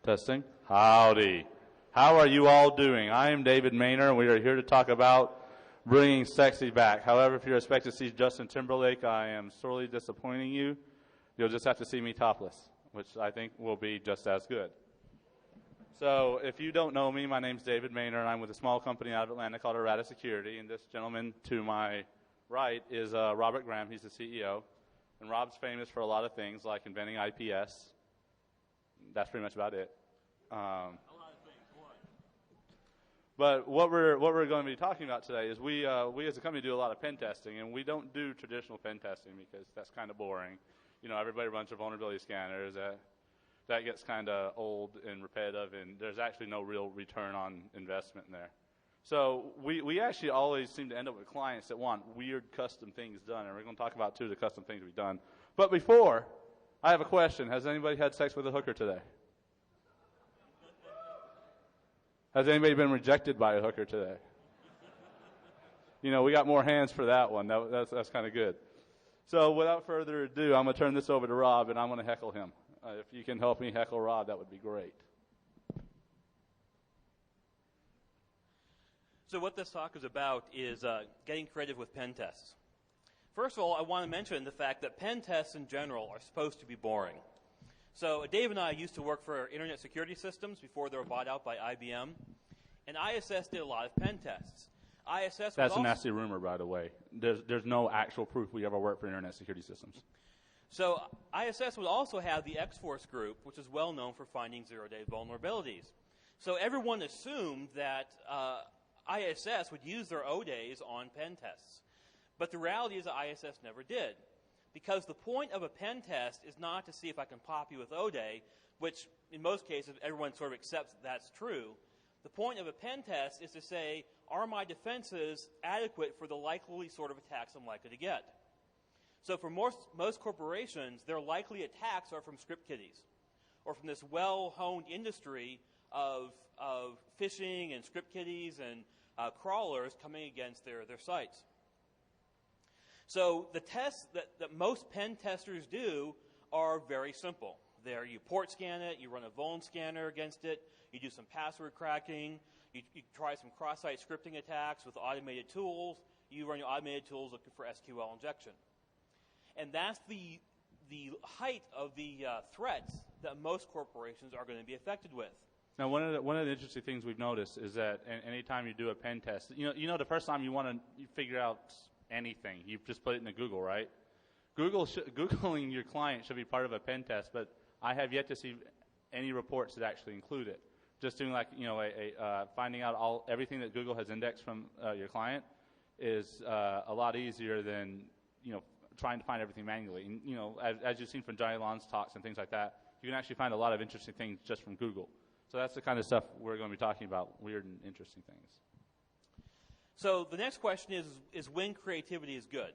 Testing. Howdy. How are you all doing? I am David Maynor, and we are here to talk about bringing sexy back. However, if you're expecting to see Justin Timberlake, I am sorely disappointing you. You'll just have to see me topless, which I think will be just as good. So if you don't know me, my name's David Maynor, and I'm with a small company out of Atlanta called Errata Security, and this gentleman to my right is Robert Graham. He's the CEO, and Rob's famous for a lot of things, like inventing IPS. That's pretty much about it. A lot of things. What? But what we're going to be talking about today is we as a company do a lot of pen testing, and we don't do traditional pen testing because that's kind of boring. You know, everybody runs their vulnerability scanners. That gets kind of old and repetitive, and there's actually no real return on investment in there. So we actually always seem to end up with clients that want weird custom things done, and we're going to talk about two of the custom things we've done. But before, I have a question. Has anybody had sex with a hooker today? Has anybody been rejected by a hooker today? You know, we got more hands for that one. That's kind of good. So without further ado, I'm going to turn this over to Rob, and I'm going to heckle him. If you can help me heckle Rob, that would be great. So what this talk is about is getting creative with pen tests. First of all, I want to mention the fact that pen tests in general are supposed to be boring. So Dave and I used to work for Internet Security Systems before they were bought out by IBM, and ISS did a lot of pen tests. That's a nasty rumor, by the way. There's no actual proof we ever worked for Internet Security Systems. So ISS would also have the X-Force group, which is well known for finding zero-day vulnerabilities. So everyone assumed that ISS would use their O-days on pen tests. But the reality is that ISS never did. Because the point of a pen test is not to see if I can pop you with O-day, which in most cases everyone sort of accepts that that's true. The point of a pen test is to say, are my defenses adequate for the likely sort of attacks I'm likely to get? So for most corporations, their likely attacks are from script kiddies, or from this well-honed industry of phishing and script kiddies and crawlers coming against their sites. So the tests that most pen testers do are very simple. You port scan it, you run a vuln scanner against it, you do some password cracking, you try some cross-site scripting attacks with automated tools, you run your automated tools looking for SQL injection. And that's the height of the threats that most corporations are going to be affected with. Now, one of the interesting things we've noticed is that any time you do a pen test, you know the first time you want to figure out anything, you just put it into Google, right? Googling your client should be part of a pen test, but I have yet to see any reports that actually include it. Just doing finding out everything that Google has indexed from your client is a lot easier than trying to find everything manually. And, as you've seen from Johnny Lon's talks and things like that, you can actually find a lot of interesting things just from Google. So that's the kind of stuff we're going to be talking about, weird and interesting things. So the next question is when creativity is good.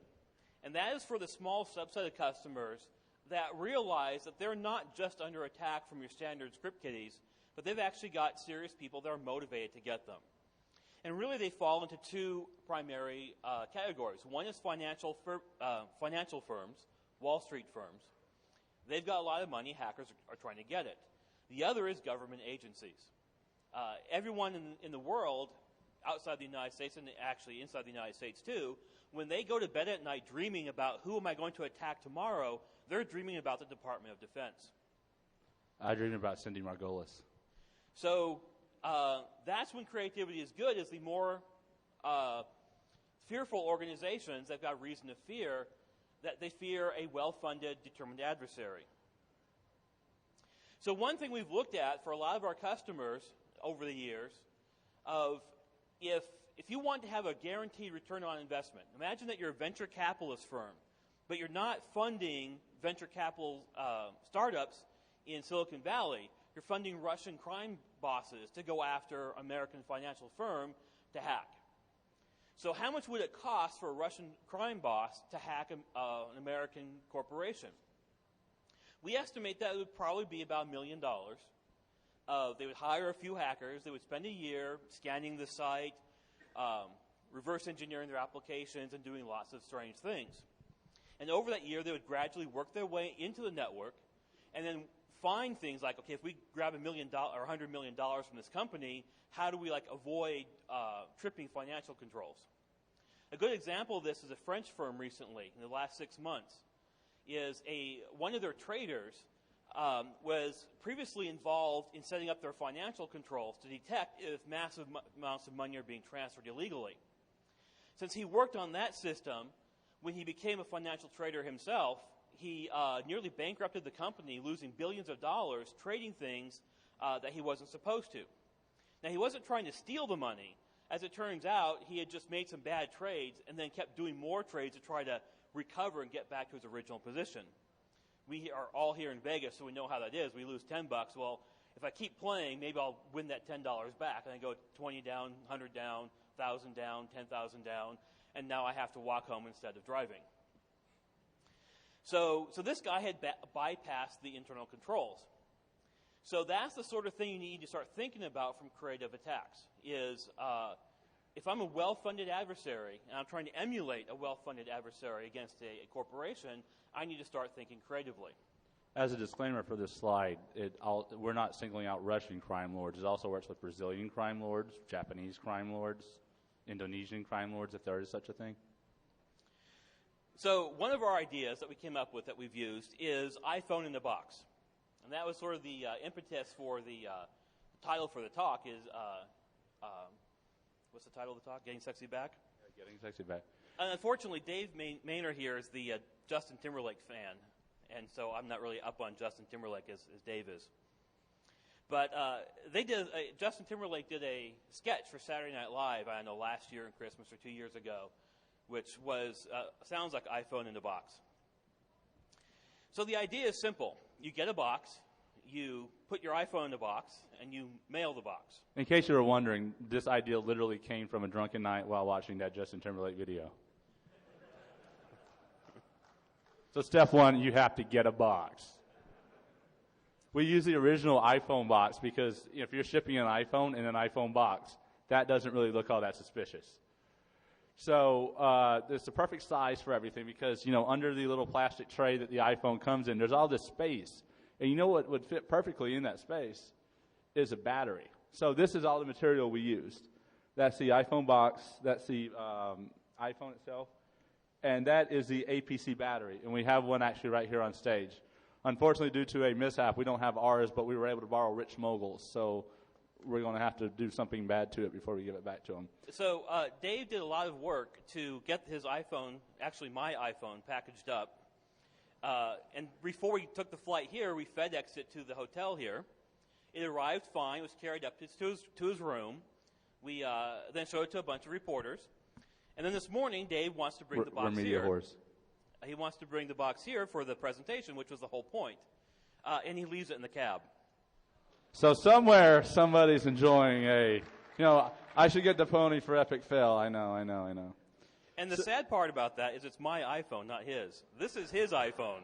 And that is for the small subset of customers that realize that they're not just under attack from your standard script kiddies, but they've actually got serious people that are motivated to get them. And really they fall into two primary categories. One is financial firms, Wall Street firms. They've got a lot of money, hackers are trying to get it. The other is government agencies. Everyone in the world outside the United States, and actually inside the United States too, when they go to bed at night dreaming about who am I going to attack tomorrow, they're dreaming about the Department of Defense. I dream about Cindy Margolis. So that's when creativity is good, is the more fearful organizations that have got reason to fear, that they fear a well-funded, determined adversary. So one thing we've looked at for a lot of our customers over the years of if you want to have a guaranteed return on investment, imagine that you're a venture capitalist firm, but you're not funding venture capital startups in Silicon Valley. You're funding Russian crime bosses to go after American financial firm to hack. So how much would it cost for a Russian crime boss to hack an American corporation? We estimate that it would probably be about $1 million. They would hire a few hackers. They would spend a year scanning the site, reverse engineering their applications, and doing lots of strange things. And over that year, they would gradually work their way into the network. And then find things like, okay, if we grab $1 million or $100 million from this company, how do we avoid tripping financial controls? A good example of this is a French firm recently, in the last 6 months, is one of their traders was previously involved in setting up their financial controls to detect if massive amounts of money are being transferred illegally. Since he worked on that system, when he became a financial trader himself, he nearly bankrupted the company, losing billions of dollars trading things that he wasn't supposed to. Now, he wasn't trying to steal the money. As it turns out, he had just made some bad trades and then kept doing more trades to try to recover and get back to his original position. We are all here in Vegas, so we know how that is. We lose $10. Well, if I keep playing, maybe I'll win that $10 back. And I go 20 down, 100 down, 1,000 down, 10,000 down, and now I have to walk home instead of driving. So this guy had bypassed the internal controls. So that's the sort of thing you need to start thinking about from creative attacks, is if I'm a well-funded adversary and I'm trying to emulate a well-funded adversary against a corporation, I need to start thinking creatively. As a disclaimer for this slide, we're not singling out Russian crime lords. It also works with Brazilian crime lords, Japanese crime lords, Indonesian crime lords, if there is such a thing. So one of our ideas that we came up with that we've used is iPhone in a box. And that was sort of the impetus for the title for the talk is, what's the title of the talk? Getting Sexy Back? Yeah, Getting Sexy Back. And unfortunately, Dave Maynor here is the Justin Timberlake fan. And so I'm not really up on Justin Timberlake as Dave is. But Justin Timberlake did a sketch for Saturday Night Live, I don't know, last year in Christmas or 2 years ago, which was sounds like iPhone in a box. So the idea is simple. You get a box, you put your iPhone in the box, and you mail the box. In case you were wondering, this idea literally came from a drunken night while watching that Justin Timberlake video. So step one, you have to get a box. We use the original iPhone box because if you're shipping an iPhone in an iPhone box, that doesn't really look all that suspicious. So it's the perfect size for everything because, under the little plastic tray that the iPhone comes in, there's all this space. And you know what would fit perfectly in that space is a battery. So this is all the material we used. That's the iPhone box. That's the iPhone itself. And that is the APC battery. And we have one actually right here on stage. Unfortunately, due to a mishap, we don't have ours, but we were able to borrow Rich Mogul's. So we're going to have to do something bad to it before we give it back to him. So Dave did a lot of work to get his iPhone, actually my iPhone, packaged up. And before we took the flight here, we FedExed it to the hotel here. It arrived fine. It was carried up to his room. We then showed it to a bunch of reporters. And then this morning, Dave wants to bring the box here. Horse. He wants to bring the box here for the presentation, which was the whole point. And he leaves it in the cab. So somewhere, somebody's enjoying I should get the pony for epic fail. I know. And the sad part about that is it's my iPhone, not his. This is his iPhone.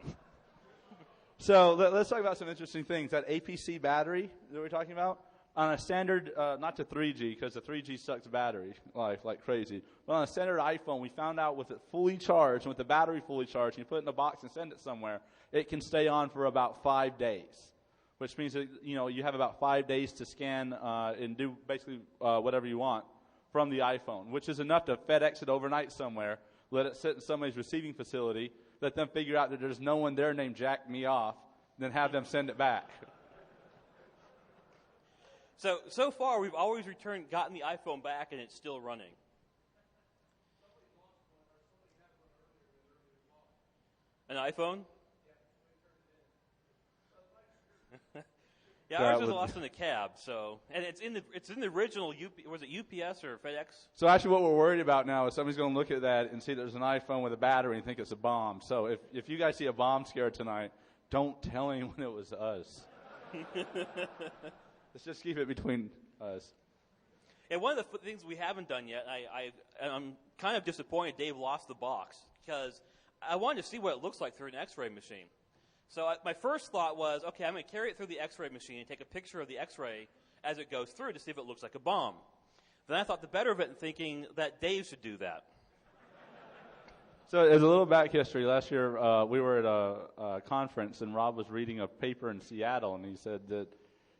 So let's talk about some interesting things. That APC battery that we're talking about, on a standard, not to 3G, because the 3G sucks battery life like crazy, but on a standard iPhone, we found out with it fully charged, and with the battery fully charged, and you put it in a box and send it somewhere, it can stay on for about 5 days, which means that, you have about 5 days to scan and do basically whatever you want from the iPhone, which is enough to FedEx it overnight somewhere, let it sit in somebody's receiving facility, let them figure out that there's no one there named Jack Me Off, then have them send it back. So far, we've always gotten the iPhone back, and it's still running. An iPhone? Yeah, ours was lost in a cab. And it's in the original. Was it UPS or FedEx? So actually, what we're worried about now is somebody's going to look at that and see there's an iPhone with a battery and think it's a bomb. So if you guys see a bomb scare tonight, don't tell anyone it was us. Let's just keep it between us. And one of the things we haven't done yet, I'm kind of disappointed Dave lost the box because I wanted to see what it looks like through an X-ray machine. So my first thought was, okay, I'm going to carry it through the X-ray machine and take a picture of the X-ray as it goes through to see if it looks like a bomb. Then I thought the better of it and thinking that Dave should do that. So as a little back history, last year we were at a conference, and Rob was reading a paper in Seattle, and he said that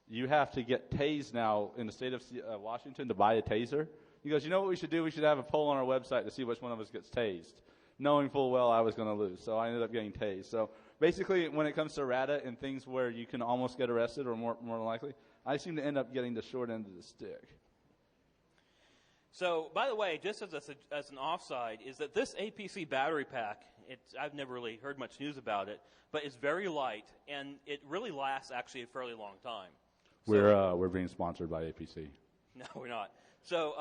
you have to get tased now in the state of Washington to buy a taser. He goes, you know what we should do? We should have a poll on our website to see which one of us gets tased, knowing full well I was going to lose. So I ended up getting tased. So basically, when it comes to Errata and things where you can almost get arrested or more likely, I seem to end up getting the short end of the stick. So, by the way, just as an offside, is that this APC battery pack, I've never really heard much news about it, but it's very light, and it really lasts actually a fairly long time. So, we're being sponsored by APC. No, we're not. So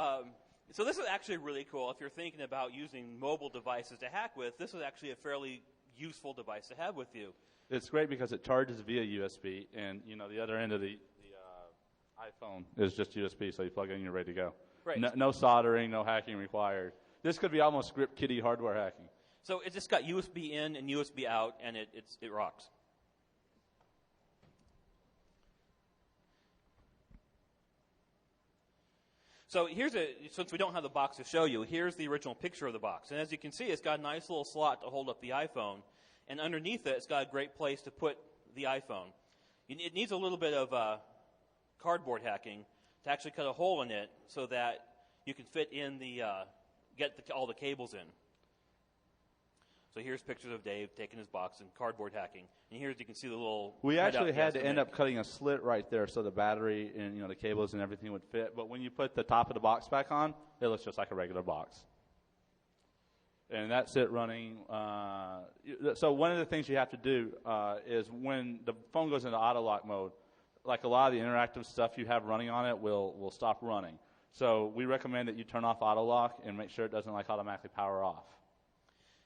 this is actually really cool. If you're thinking about using mobile devices to hack with, this is actually a fairly useful device to have with you. It's great because it charges via USB, and the other end of the iPhone is just USB, so you plug it in and you're ready to go. Right. No soldering, no hacking required. This could be almost script kiddie hardware hacking. So it's just got USB in and USB out, and it rocks. So since we don't have the box to show you, here's the original picture of the box. And as you can see, it's got a nice little slot to hold up the iPhone. And underneath it, it's got a great place to put the iPhone. It needs a little bit of cardboard hacking to actually cut a hole in it so that you can fit in all the cables in. So here's pictures of Dave taking his box and cardboard hacking. And here you can see the little... We actually had to end up cutting a slit right there so the battery and the cables and everything would fit. But when you put the top of the box back on, it looks just like a regular box. And that's it running. So one of the things you have to do is when the phone goes into auto lock mode, like a lot of the interactive stuff you have running on it will stop running. So we recommend that you turn off auto lock and make sure it doesn't automatically power off.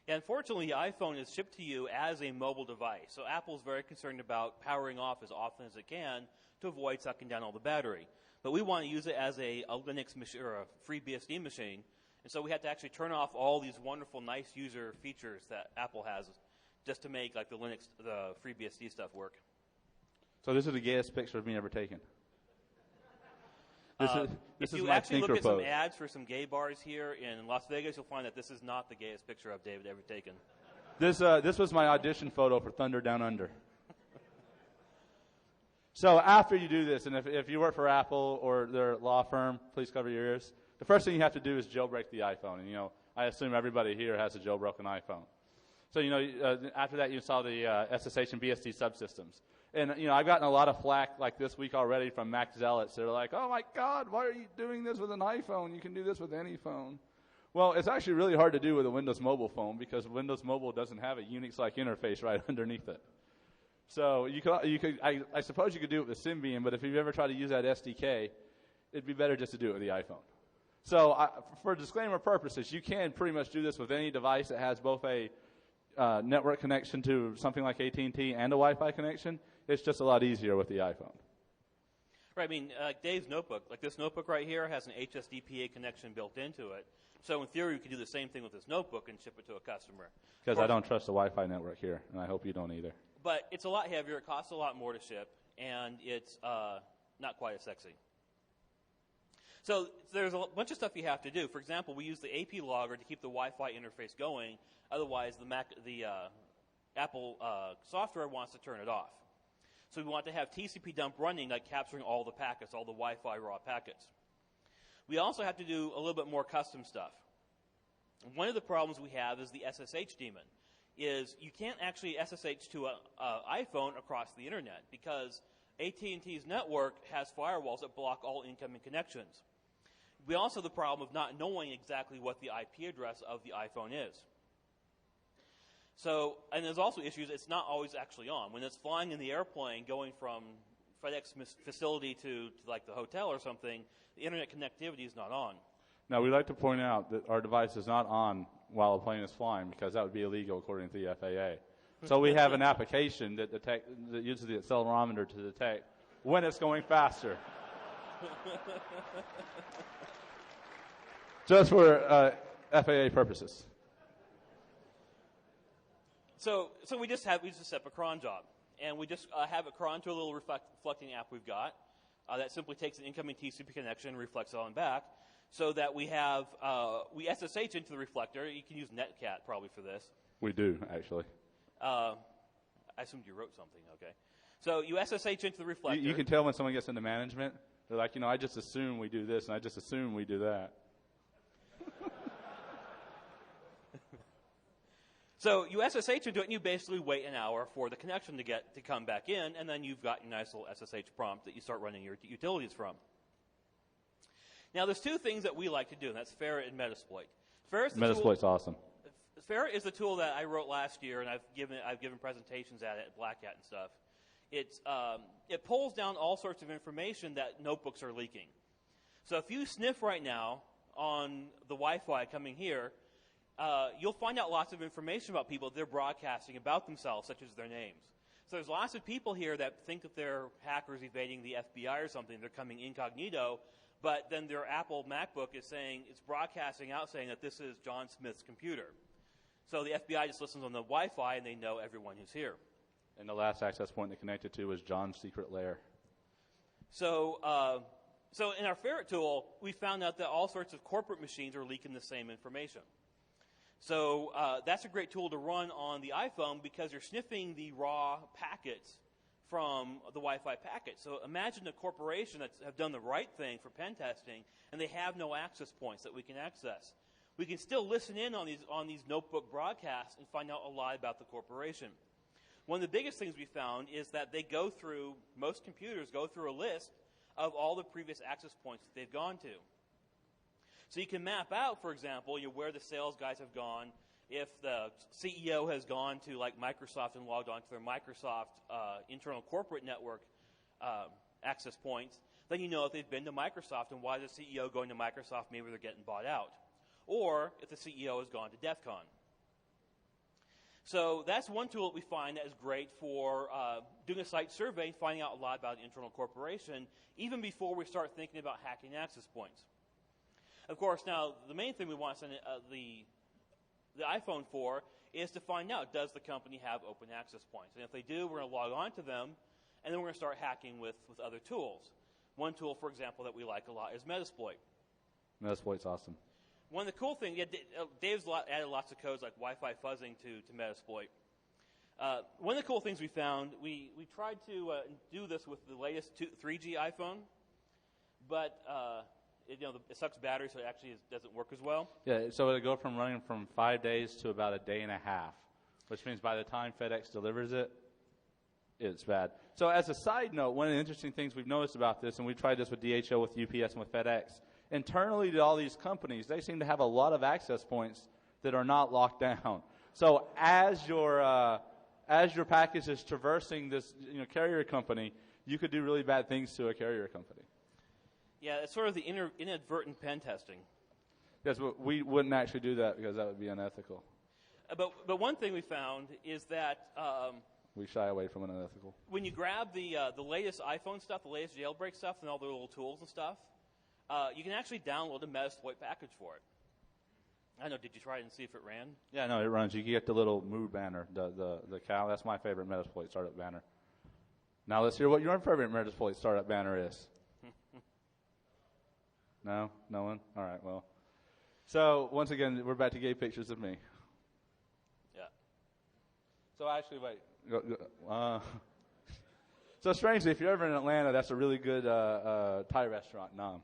Yeah, unfortunately, the iPhone is shipped to you as a mobile device. So Apple is very concerned about powering off as often as it can to avoid sucking down all the battery. But we want to use it as a Linux machine or a FreeBSD machine. And so we had to actually turn off all these wonderful, nice user features that Apple has just to make the FreeBSD stuff work. So this is the gayest picture of me ever taken. This if is you my actually look at pose. some ads for some gay bars here in Las Vegas, you'll find that this is not the gayest picture of David ever taken. This was my audition photo for Thunder Down Under. So after you do this, and if you work for Apple or their law firm, please cover your ears. The first thing you have to do is jailbreak the iPhone. And, I assume everybody here has a jailbroken iPhone. So, after that, you install the SSH and BSD subsystems. And, I've gotten a lot of flack like this week already from Mac zealots. They're like, oh, my God, why are you doing this with an iPhone? You can do this with any phone. Well, it's actually really hard to do with a Windows Mobile phone because Windows Mobile doesn't have a Unix-like interface right underneath it. So I suppose you could do it with Symbian, but if you've ever tried to use that SDK, it'd be better just to do it with the iPhone. So for disclaimer purposes, you can pretty much do this with any device that has both a network connection to something like AT&T and a Wi-Fi connection. It's just a lot easier with the iPhone. Right. I mean, Dave's notebook, like this notebook right here, has an HSDPA connection built into it. So in theory, we could do the same thing with this notebook and ship it to a customer. Because I don't trust the Wi-Fi network here, and I hope you don't either. But it's a lot heavier. It costs a lot more to ship, and it's not quite as sexy. So there's a bunch of stuff you have to do. For example, we use the AP logger to keep the Wi-Fi interface going. Otherwise, the Apple software wants to turn it off. So we want to have TCP dump running, like capturing all the packets, all the Wi-Fi raw packets. We also have to do a little bit more custom stuff. One of the problems we have is the SSH daemon. Is you can't actually SSH to an iPhone across the internet because AT&T's network has firewalls that block all incoming connections. We also have the problem of not knowing exactly what the IP address of the iPhone is. So, and there's also issues, it's not always actually on. When it's flying in the airplane going from FedEx facility to like the hotel or something, the internet connectivity is not on. Now, we'd like to point out that our device is not on while the plane is flying because that would be illegal according to the FAA. So we have an application that uses the accelerometer to detect when it's going faster. Just for FAA purposes. So we just set up a cron job, and we just have a cron to a little reflecting app we've got that simply takes an incoming TCP connection and reflects it on back. so that we have, we SSH into the reflector. You can use Netcat probably for this. We do, actually. I assumed you wrote something, okay. So you SSH into the reflector. You can tell when someone gets into management. They're like, I just assume we do this, and I just assume we do that. So you SSH into it, and you basically wait an hour for the connection to come back in, and then you've got your nice little SSH prompt that you start running your utilities from. Now, there's two things that we like to do, and that's Ferret and Metasploit. Metasploit's awesome. Ferret is the tool that I wrote last year, and I've given presentations at it at Black Hat and stuff. It pulls down all sorts of information that notebooks are leaking. So if you sniff right now on the Wi-Fi coming here, you'll find out lots of information about people that they're broadcasting about themselves, such as their names. So there's lots of people here that think that they're hackers evading the FBI or something. They're coming incognito, but then their Apple MacBook is saying, it's broadcasting out saying that this is John Smith's computer. So the FBI just listens on the Wi-Fi, and they know everyone who's here. And the last access point they connected to was John's secret lair. So in our Ferret tool, we found out that all sorts of corporate machines are leaking the same information. So that's a great tool to run on the iPhone because you're sniffing the raw packets from the Wi-Fi packet. So imagine a corporation that have done the right thing for pen testing, and they have no access points that we can access. We can still listen in on these notebook broadcasts and find out a lot about the corporation. One of the biggest things we found is that most computers go through a list of all the previous access points that they've gone to. So you can map out, for example, where the sales guys have gone. If the CEO has gone to like Microsoft and logged on to their Microsoft internal corporate network access points, then you know if they've been to Microsoft and why is the CEO going to Microsoft, maybe they're getting bought out. Or if the CEO has gone to DEFCON. So that's one tool that we find that is great for doing a site survey, finding out a lot about an internal corporation, even before we start thinking about hacking access points. Of course, now, the main thing we want to send the iPhone for is to find out, does the company have open access points? And if they do, we're going to log on to them, and then we're going to start hacking with other tools. One tool, for example, that we like a lot is Metasploit. Metasploit's awesome. One of the cool things, Dave's added lots of codes like Wi-Fi fuzzing to Metasploit. One of the cool things we found, we tried to do this with the latest 3G iPhone, but it sucks battery, so it actually doesn't work as well. Yeah, so it'll go from running from 5 days to about a day and a half, which means by the time FedEx delivers it, it's bad. So as a side note, one of the interesting things we've noticed about this, and we tried this with DHL, with UPS, and with FedEx, internally to all these companies, they seem to have a lot of access points that are not locked down. So as your package is traversing this carrier company, you could do really bad things to a carrier company. Yeah, it's sort of the inadvertent pen testing. Yes, but we wouldn't actually do that because that would be unethical. But one thing we found is that we shy away from unethical. When you grab the latest iPhone stuff, the latest jailbreak stuff, and all the little tools and stuff, you can actually download a Metasploit package for it. I don't know, did you try it and see if it ran? Yeah, no, it runs. You can get the little mood banner, the cow. That's my favorite Metasploit startup banner. Now let's hear what your favorite Metasploit startup banner is. No? No one? All right, well. So, once again, we're back to gay pictures of me. Yeah. So, actually, wait. So, strangely, if you're ever in Atlanta, that's a really good Thai restaurant, Nam.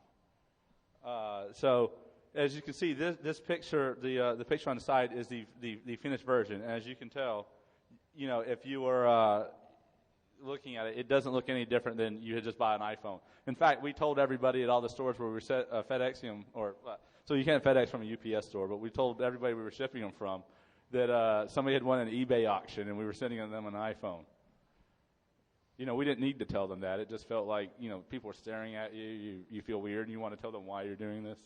So, as you can see, this picture, the picture on the side is the finished version. And as you can tell, if you were looking at it, it doesn't look any different than you had just bought an iPhone. In fact, we told everybody at all the stores where we were FedExing them, so you can't FedEx from a UPS store, but we told everybody we were shipping them from that somebody had won an eBay auction and we were sending them an iPhone. We didn't need to tell them that. It just felt like, people were staring at you. You feel weird and you want to tell them why you're doing this.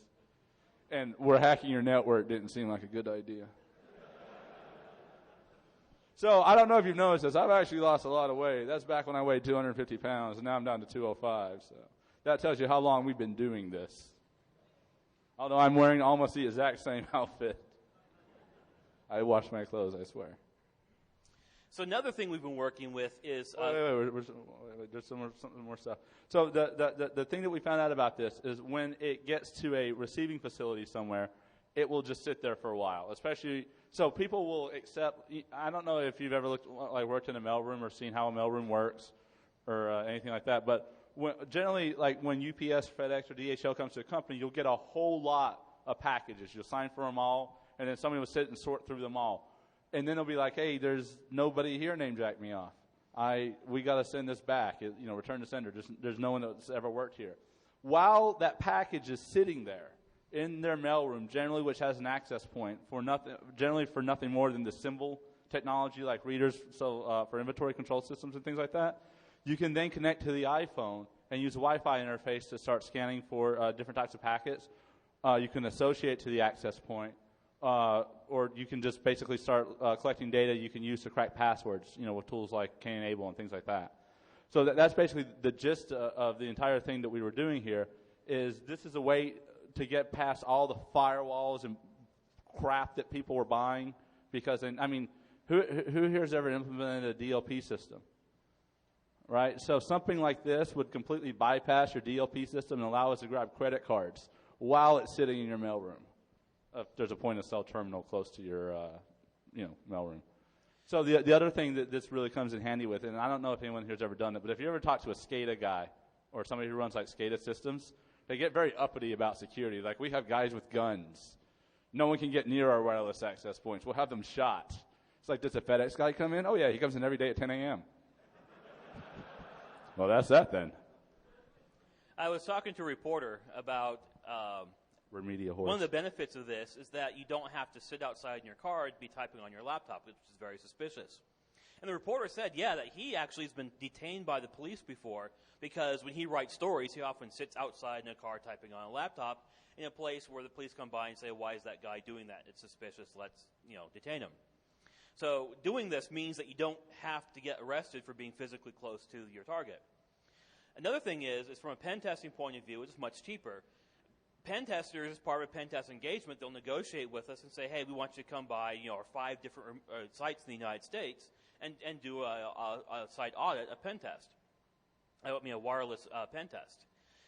And we're hacking your network didn't seem like a good idea. So I don't know if you've noticed this. I've actually lost a lot of weight. That's back when I weighed 250 pounds, and now I'm down to 205. So that tells you how long we've been doing this. Although I'm wearing almost the exact same outfit. I washed my clothes, I swear. So another thing we've been working with is... wait, there's something more stuff. So the thing that we found out about this is when it gets to a receiving facility somewhere, it will just sit there for a while. Especially, so people will accept. I don't know if you've ever worked in a mailroom or seen how a mailroom works or anything like that. But generally, like when UPS, FedEx, or DHL comes to a company, you'll get a whole lot of packages. You'll sign for them all, and then somebody will sit and sort through them all. And then they'll be like, hey, there's nobody here named Jack Me Off. We got to send this back. Return to sender. There's no one that's ever worked here. While that package is sitting there in their mailroom, generally which has an access point for nothing more than the symbol technology like readers, so for inventory control systems and things like that, you can then connect to the iPhone and use a Wi-Fi interface to start scanning for different types of packets. You can associate to the access point. Or you can just basically start collecting data you can use to crack passwords, with tools like K-enable and things like that. So that's basically the gist of the entire thing that we were doing here. Is this is a way to get past all the firewalls and crap that people were buying? Because who here has ever implemented a DLP system, right? So something like this would completely bypass your DLP system and allow us to grab credit cards while it's sitting in your mailroom. If there's a point-of-sale terminal close to your, mailroom. So the other thing that this really comes in handy with, and I don't know if anyone here has ever done it, but if you ever talk to a SCADA guy or somebody who runs like SCADA systems, they get very uppity about security. Like, we have guys with guns. No one can get near our wireless access points. We'll have them shot. It's like, does a FedEx guy come in? Oh, yeah, he comes in every day at 10 a.m. Well, that's that then. I was talking to a reporter about... Remedia horse. One of the benefits of this is that you don't have to sit outside in your car and be typing on your laptop, which is very suspicious. And the reporter said, that he actually has been detained by the police before because when he writes stories, he often sits outside in a car typing on a laptop in a place where the police come by and say, why is that guy doing that? It's suspicious. Let's, detain him. So doing this means that you don't have to get arrested for being physically close to your target. Another thing is from a pen testing point of view, it's much cheaper. Pen testers, as part of a pen test engagement, they'll negotiate with us and say, hey, we want you to come by, our 5 different sites in the United States and do a site audit, a pen test. A wireless pen test.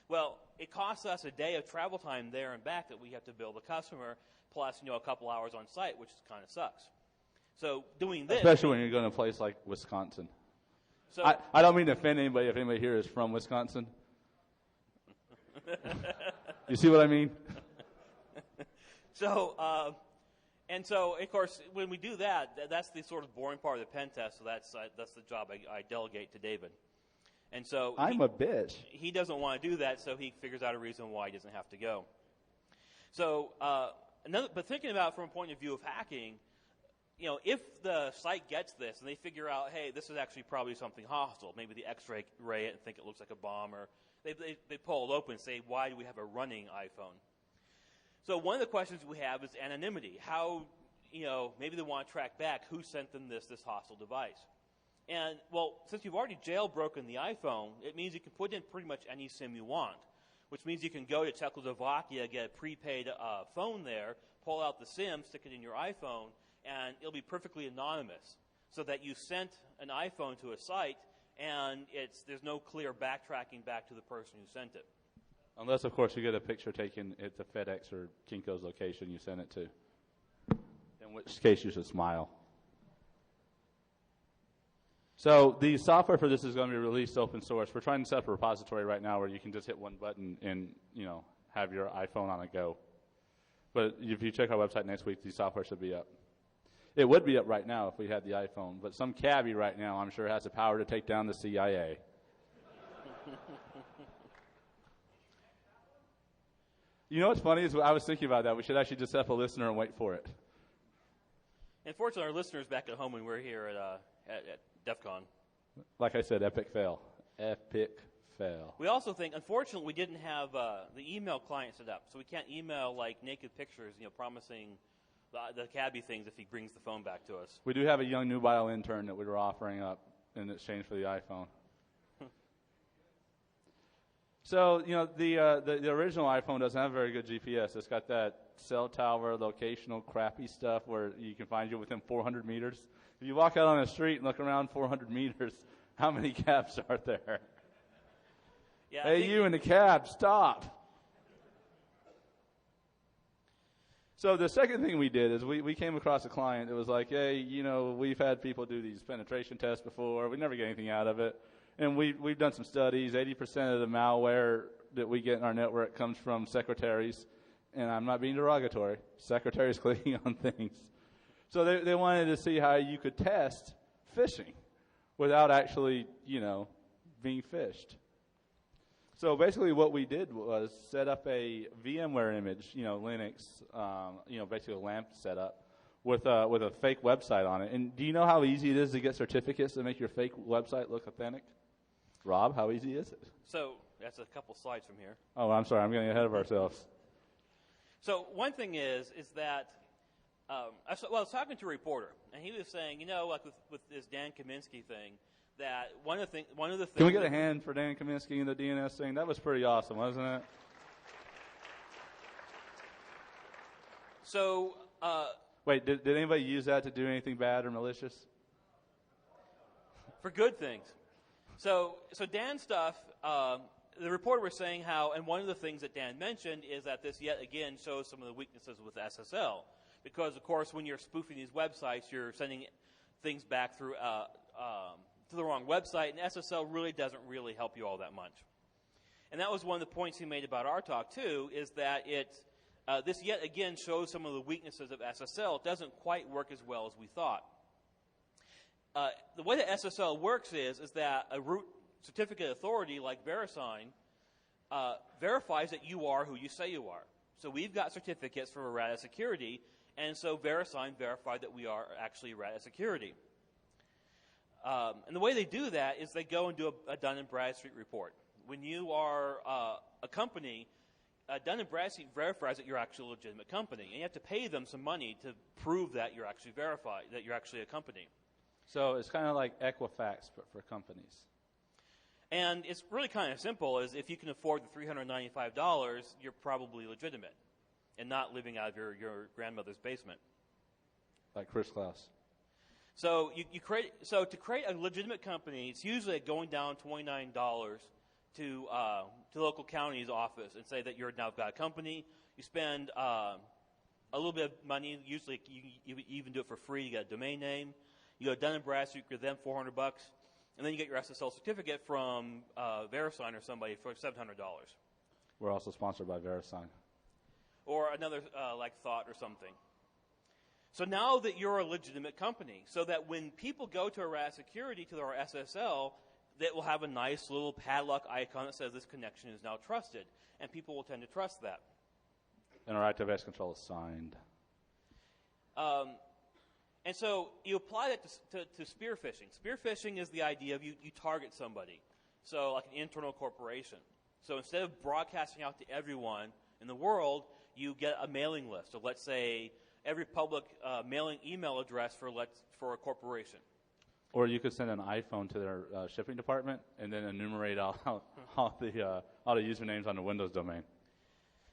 Well, it costs us a day of travel time there and back that we have to bill the customer, plus, a couple hours on site, which kind of sucks. So doing this... Especially when you're going to a place like Wisconsin. So I don't mean to offend anybody if anybody here is from Wisconsin. You see what I mean? So, of course, when we do that, that's the sort of boring part of the pen test. So that's the job I delegate to David. And so I'm a bitch. He doesn't want to do that, so he figures out a reason why he doesn't have to go. So, but thinking about from a point of view of hacking, if the site gets this and they figure out, hey, this is actually probably something hostile, maybe the X-ray it and think it looks like a bomb, or they pull it open and say, why do we have a running iPhone? So one of the questions we have is anonymity. How, maybe they want to track back who sent them this hostile device. And, well, since you've already jailbroken the iPhone, it means you can put in pretty much any SIM you want, which means you can go to Czechoslovakia, get a prepaid phone there, pull out the SIM, stick it in your iPhone, and it'll be perfectly anonymous, so that you sent an iPhone to a site, and there's no clear backtracking back to the person who sent it. Unless, of course, you get a picture taken at the FedEx or Kinko's location you sent it to, in which case you should smile. So the software for this is going to be released open source. We're trying to set up a repository right now where you can just hit one button and, have your iPhone on a go. But if you check our website next week, the software should be up. It would be up right now if we had the iPhone, but some cabbie right now, I'm sure, has the power to take down the CIA. What's funny is I was thinking about that. We should actually just set up a listener and wait for it. Unfortunately, our listeners back at home when we're here at DEFCON. Like I said, epic fail. Epic fail. We also think, unfortunately, we didn't have the email client set up, so we can't email like naked pictures, promising the cabbie things if he brings the phone back to us. We do have a young nubile intern that we were offering up in exchange for the iPhone. So, the original iPhone doesn't have very good GPS. It's got that cell tower, locational, crappy stuff where you can find you within 400 meters. If you walk out on the street and look around 400 meters, how many cabs are there? Yeah, hey, you in the cab, stop. So the second thing we did is we came across a client that was like, hey, you know, we've had people do these penetration tests before. We never get anything out of it. And we've done some studies. 80% of the malware that we get in our network comes from secretaries. And I'm not being derogatory. Secretaries clicking on things. So they wanted to see how you could test phishing without actually, you know, being phished. So basically what we did was set up a VMware image, you know, Linux, you know, basically a LAMP setup with a fake website on it. And do you know how easy it is to get certificates to make your fake website look authentic? Rob, how easy is it? So that's a couple slides from here. Oh, I'm sorry. I'm getting ahead of ourselves. So one thing is that I was talking to a reporter, and he was saying, you know, like with this Dan Kaminsky thing, that one of the things. Can we get a hand for Dan Kaminsky and the DNS thing? That was pretty awesome, wasn't it? So. Wait, did anybody use that to do anything bad or malicious? For good things. So Dan's stuff. The reporter was saying how, and one of the things that Dan mentioned is that this yet again shows some of the weaknesses with SSL, because of course when you're spoofing these websites, you're sending things back through to the wrong website, and SSL really doesn't really help you all that much. And that was one of the points he made about our talk too, is that this yet again shows some of the weaknesses of SSL. It doesn't quite work as well as we thought. The way that SSL works is that a root certificate authority like VeriSign verifies that you are who you say you are. So we've got certificates for Errata security, and so VeriSign verified that we are actually Errata security. And the way they do that is they go and do a Dun & Bradstreet report. When you are a company, Dun & Bradstreet verifies that you're actually a legitimate company, and you have to pay them some money to prove that you're actually verified, that you're actually a company. So it's kind of like Equifax, but for companies. And it's really kind of simple, is if you can afford the $395, you're probably legitimate and not living out of your grandmother's basement. Like Chris Klaus. So to create a legitimate company, it's usually going down $29 to the local county's office and say that you're now got a company. You spend a little bit of money. Usually you even do it for free. You get a domain name. You go to Dun & Bradstreet, give them $400, and then you get your SSL certificate from VeriSign or somebody for $700. We're also sponsored by VeriSign. Or another like Thought or something. So now that you're a legitimate company, so that when people go to Errata Security to our SSL, that will have a nice little padlock icon that says this connection is now trusted, and people will tend to trust that. And our ActiveX Control is signed. And so you apply that to spearfishing. Spearfishing is the idea of you target somebody, so like an internal corporation. So instead of broadcasting out to everyone in the world, you get a mailing list. So let's say every public mailing email address for a corporation. Or you could send an iPhone to their shipping department and then enumerate all the usernames on the Windows domain.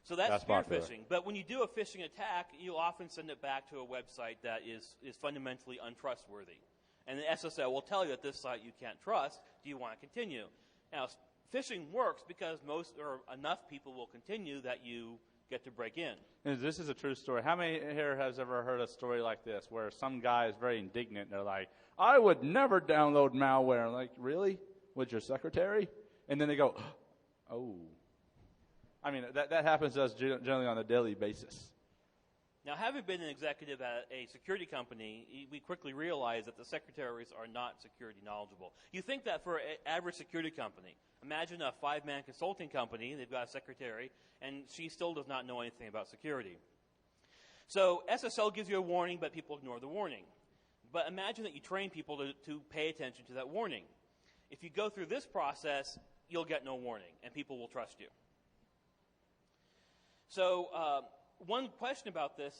So that's spear popular. phishing. But when you do a phishing attack, you'll often send it back to a website that is fundamentally untrustworthy. And the SSL will tell you that this site you can't trust. Do you want to continue? Now, phishing works because most or enough people will continue that you get to break in. And this is a true story. How many here has ever heard a story like this where some guy is very indignant and they're like, I would never download malware. I'm like, really? With your secretary? And then they go, oh. I mean, that happens to us generally on a daily basis. Now, having been an executive at a security company, we quickly realized that the secretaries are not security knowledgeable. You think that for an average security company, imagine a 5-man consulting company, they've got a secretary, and she still does not know anything about security. So SSL gives you a warning, but people ignore the warning. But imagine that you train people to pay attention to that warning. If you go through this process, you'll get no warning, and people will trust you. So one question about this,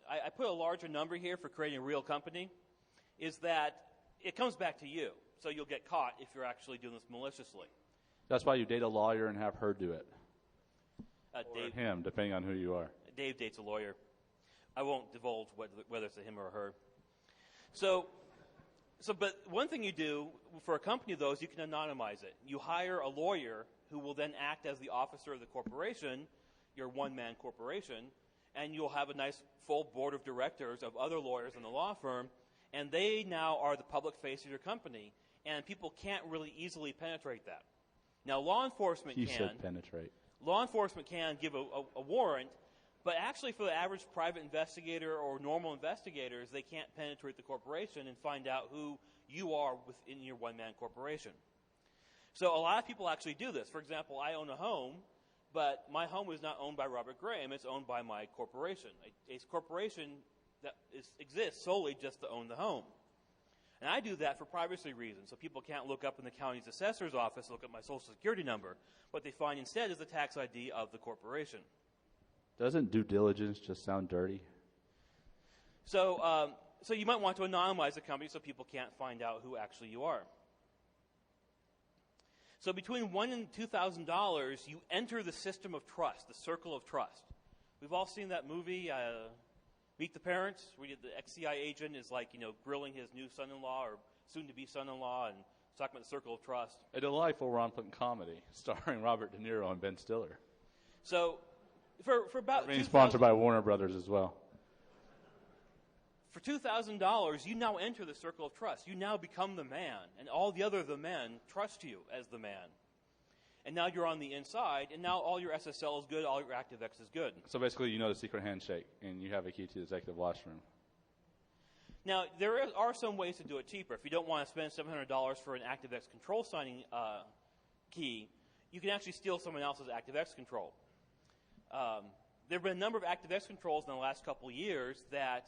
I put a larger number here for creating a real company, is that it comes back to you. So you'll get caught if you're actually doing this maliciously. That's why you date a lawyer and have her do it. Dave, him, depending on who you are. Dave dates a lawyer. I won't divulge whether it's a him or a her. So But one thing you do for a company, though, is you can anonymize it. You hire a lawyer who will then act as the officer of the corporation, your one-man corporation, and you'll have a nice full board of directors of other lawyers in the law firm, and they now are the public face of your company, and people can't really easily penetrate that. Now, law enforcement You can. said penetrate. Law enforcement can give a warrant, but actually for the average private investigator or normal investigators, they can't penetrate the corporation and find out who you are within your one-man corporation. So a lot of people actually do this. For example, I own a home, but my home is not owned by Robert Graham. It's owned by my corporation, a corporation that exists solely just to own the home. And I do that for privacy reasons, so people can't look up in the county's assessor's office, look at my social security number. What they find instead is the tax ID of the corporation. Doesn't due diligence just sound dirty? So you might want to anonymize the company so people can't find out who actually you are. So between $1,000 and $2,000, you enter the system of trust, the circle of trust. We've all seen that movie, Meet the Parents, where the ex-CIA agent is grilling his new son-in-law or soon-to-be son-in-law and talking about the circle of trust. A delightful romping comedy starring Robert De Niro and Ben Stiller. So for about being sponsored by Warner Brothers as well. For $2,000, you now enter the circle of trust. You now become the man, and all the other men trust you as the man. And now you're on the inside, and now all your SSL is good, all your ActiveX is good. So basically, you know the secret handshake, and you have a key to the executive washroom. Now, there are some ways to do it cheaper. If you don't want to spend $700 for an ActiveX Control signing key, you can actually steal someone else's ActiveX Control. There have been a number of ActiveX Controls in the last couple of years that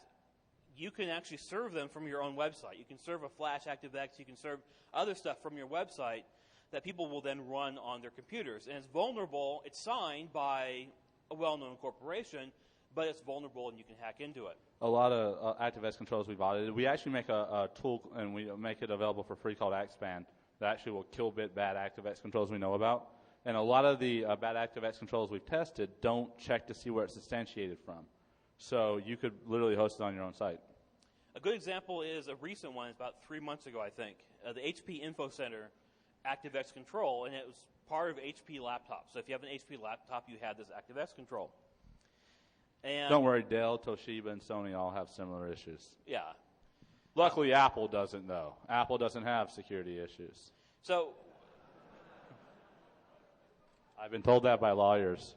you can actually serve them from your own website. You can serve a Flash ActiveX. You can serve other stuff from your website that people will then run on their computers. And it's vulnerable. It's signed by a well-known corporation, but it's vulnerable and you can hack into it. A lot of ActiveX controls we've audited. We actually make a tool, and we make it available for free called ActSpan that actually will kill bad ActiveX controls we know about. And a lot of the bad ActiveX controls we've tested don't check to see where it's instantiated from. So you could literally host it on your own site. A good example is a recent one, about 3 months ago, I think. The HP Info Center ActiveX Control, and it was part of HP laptops. So if you have an HP laptop, you have this ActiveX Control. And don't worry, Dell, Toshiba, and Sony all have similar issues. Yeah. Luckily, Apple doesn't, though. Apple doesn't have security issues. So I've been told that by lawyers.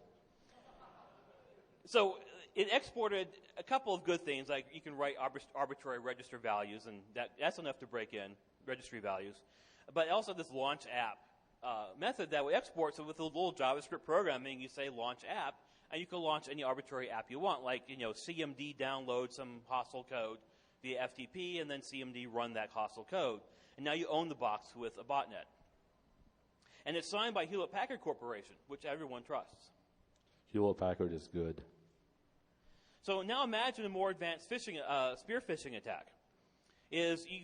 So it exported a couple of good things, like you can write arbitrary register values, and that's enough to break in registry values. But also this launch app method that we export. So with a little JavaScript programming, you say launch app, and you can launch any arbitrary app you want, like CMD download some hostile code via FTP, and then CMD run that hostile code. And now you own the box with a botnet. And it's signed by Hewlett-Packard Corporation, which everyone trusts. Hewlett-Packard is good. So now imagine a more advanced spearfishing attack.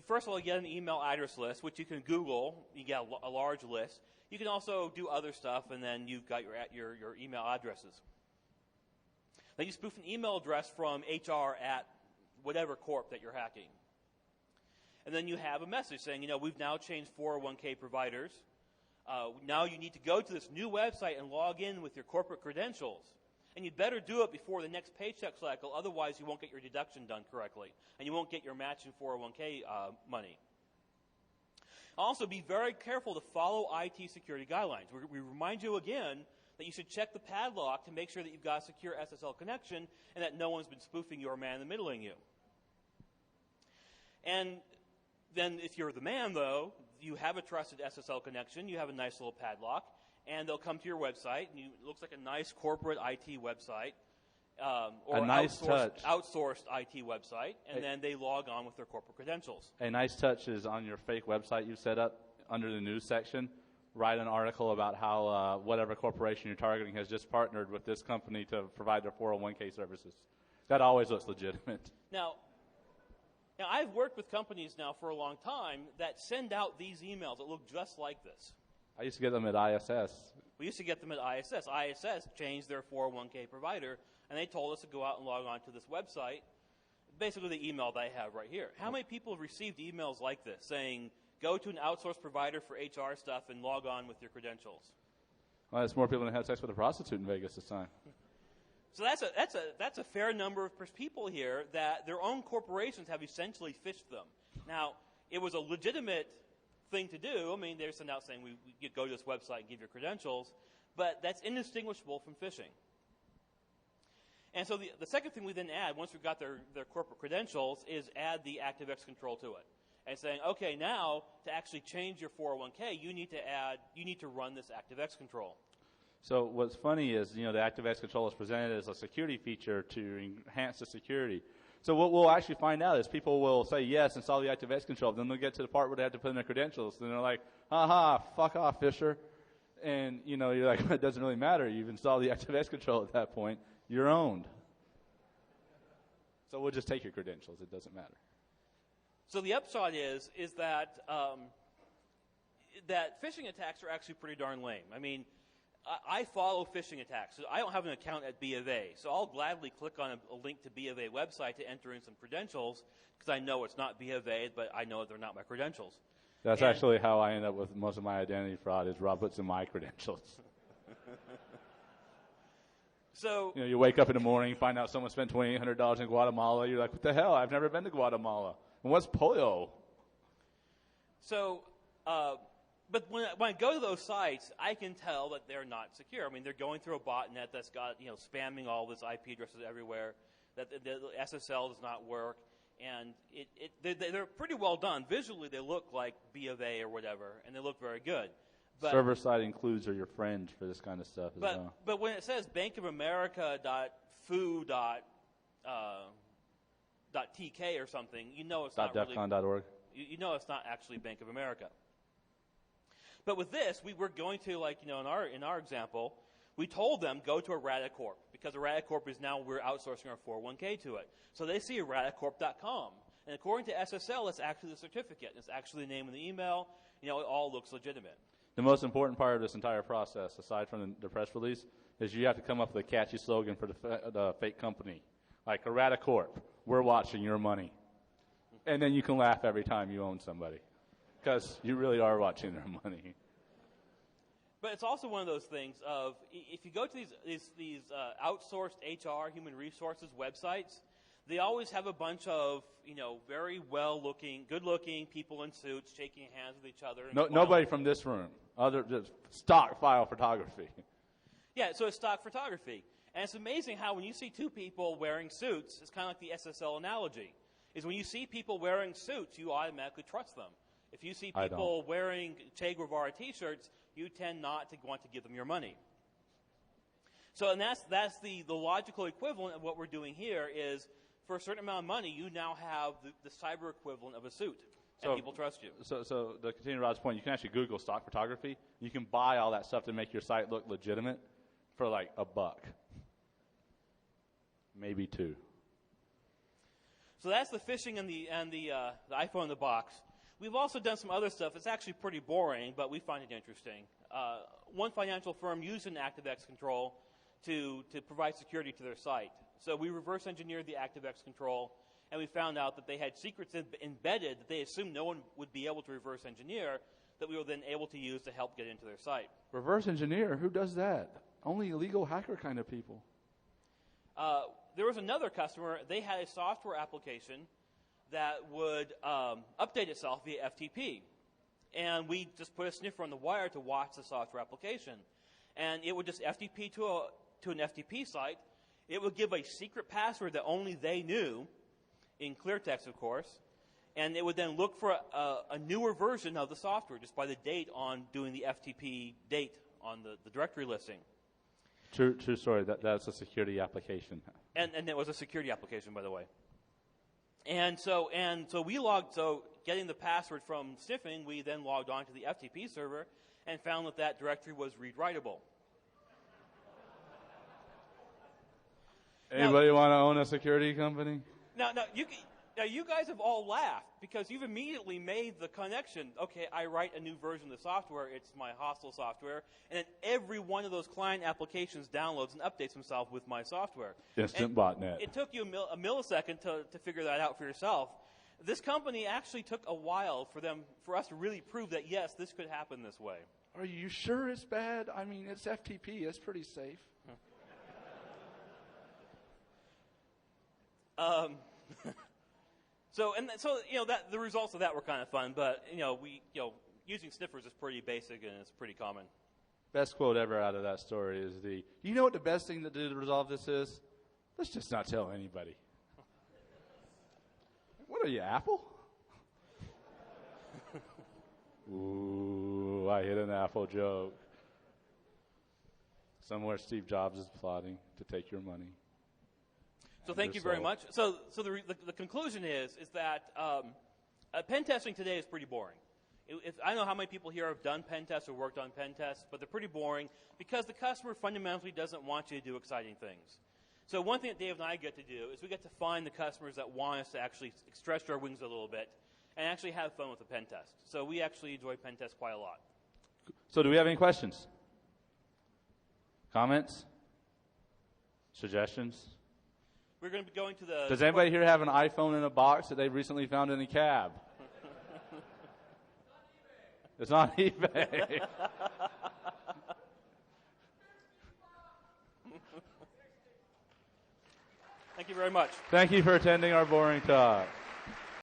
First of all, you get an email address list, which you can Google. You get a large list. You can also do other stuff, and then you've got your email addresses. Then you spoof an email address from HR at whatever corp that you're hacking. And then you have a message saying, we've now changed 401k providers. Now you need to go to this new website and log in with your corporate credentials. And you'd better do it before the next paycheck cycle, otherwise you won't get your deduction done correctly, and you won't get your matching 401k money. Also, be very careful to follow IT security guidelines. We remind you again that you should check the padlock to make sure that you've got a secure SSL connection and that no one's been spoofing you or man-in-the-middling you. And then if you're the man, though, you have a trusted SSL connection, you have a nice little padlock, and they'll come to your website, and it looks like a nice corporate IT website, or a nice outsourced IT website, and then they log on with their corporate credentials. A nice touch is on your fake website you set up under the news section. Write an article about how whatever corporation you're targeting has just partnered with this company to provide their 401k services. That always looks legitimate. Now, I've worked with companies now for a long time that send out these emails that look just like this. I used to get them at ISS. We used to get them at ISS. ISS changed their 401k provider, and they told us to go out and log on to this website basically the email that I have right here. How many people have received emails like this saying, go to an outsourced provider for HR stuff and log on with your credentials? Well, there's more people than had sex with a prostitute in Vegas this time. So that's a fair number of people here that their own corporations have essentially phished them. Now, it was a legitimate thing to do. I mean, they sent out saying, you go to this website and give your credentials, but that's indistinguishable from phishing. And so the second thing we then add, once we've got their corporate credentials, is add the ActiveX Control to it. And saying, okay, now to actually change your 401k, you need to run this ActiveX Control. So what's funny is, the ActiveX Control is presented as a security feature to enhance the security. So what we'll actually find out is people will say, yes, install the ActiveX Control. Then they'll get to the part where they have to put in their credentials. Then they're like, fuck off, Fisher. And, you're like, it doesn't really matter. You've installed the ActiveX Control at that point. You're owned. So we'll just take your credentials. It doesn't matter. So the upshot is that that phishing attacks are actually pretty darn lame. I mean, I follow phishing attacks. So I don't have an account at B of A, so I'll gladly click on a link to B of A website to enter in some credentials because I know it's not B of A, but I know they're not my credentials. That's actually how I end up with most of my identity fraud is Rob puts in my credentials. So you wake up in the morning, find out someone spent $2,800 in Guatemala. You're like, what the hell? I've never been to Guatemala. And what's pollo? So, but when I go to those sites, I can tell that they're not secure. I mean, they're going through a botnet that's got spamming all this IP addresses everywhere. That the SSL does not work, and they're pretty well done. Visually, they look like B of A or whatever, and they look very good. But server-side includes are your friends for this kind of stuff as well. But when it says bankofamerica.foo.tk or something, it's not really .defcon.org. You know it's not actually Bank of America. But with this, we were going to, in our example, we told them go to Errata Corp because Errata Corp is now we're outsourcing our 401k to it. So they see erratacorp.com. And according to SSL, it's actually the certificate. It's actually the name of the email. It all looks legitimate. The most important part of this entire process, aside from the press release, is you have to come up with a catchy slogan for the fake company. Like Errata Corp, we're watching your money. And then you can laugh every time you own somebody. Because you really are watching their money. But it's also one of those things of, if you go to these outsourced HR, human resources websites, they always have a bunch of, very well-looking, good-looking people in suits shaking hands with each other. Nobody from this room. Just stock file photography. Yeah, so it's stock photography. And it's amazing how when you see two people wearing suits, it's kind of like the SSL analogy, is when you see people wearing suits, you automatically trust them. If you see people wearing Che Guevara T-shirts, you tend not to want to give them your money. So, and that's the logical equivalent of what we're doing here is, for a certain amount of money, you now have the cyber equivalent of a suit, and people trust you. So to continue Rod's point, you can actually Google stock photography. You can buy all that stuff to make your site look legitimate for like $1, maybe $2. So that's the phishing and the iPhone in the box. We've also done some other stuff. It's actually pretty boring, but we find it interesting. One financial firm used an ActiveX Control to provide security to their site. So we reverse engineered the ActiveX Control, and we found out that they had secrets embedded that they assumed no one would be able to reverse engineer that we were then able to use to help get into their site. Reverse engineer? Who does that? Only illegal hacker kind of people. There was another customer. They had a software application that would update itself via FTP. And we just put a sniffer on the wire to watch the software application. And it would just FTP to an FTP site. It would give a secret password that only they knew, in clear text, of course. And it would then look for a newer version of the software just by the date on doing the FTP date on the directory listing. True story. That's a security application. And it was a security application, by the way. And so we logged. So getting the password from sniffing, we then logged on to the FTP server and found that directory was read-writable. Anybody want to own a security company? No, Now, you guys have all laughed because you've immediately made the connection. Okay, I write a new version of the software. It's my hostile software. And then every one of those client applications downloads and updates himself with my software. Instant botnet. It took you a millisecond to figure that out for yourself. This company actually took a while for us to really prove that, yes, this could happen this way. Are you sure it's bad? I mean, it's FTP. It's pretty safe. So the results of that were kind of fun, but using sniffers is pretty basic and it's pretty common. Best quote ever out of that story is you know what the best thing to do to resolve this is? Let's just not tell anybody. What are you, Apple? Ooh, I hit an Apple joke. Somewhere Steve Jobs is plotting to take your money. So thank you very much. So the conclusion is that pen testing today is pretty boring. I don't know how many people here have done pen tests or worked on pen tests, but they're pretty boring because the customer fundamentally doesn't want you to do exciting things. So one thing that Dave and I get to do is we get to find the customers that want us to actually stretch our wings a little bit and actually have fun with the pen test. So we actually enjoy pen tests quite a lot. So do we have any questions? Comments? Suggestions? We're going to be going to the... Does anybody here have an iPhone in a box that they've recently found in a cab? It's on eBay. Thank you very much. Thank you for attending our boring talk.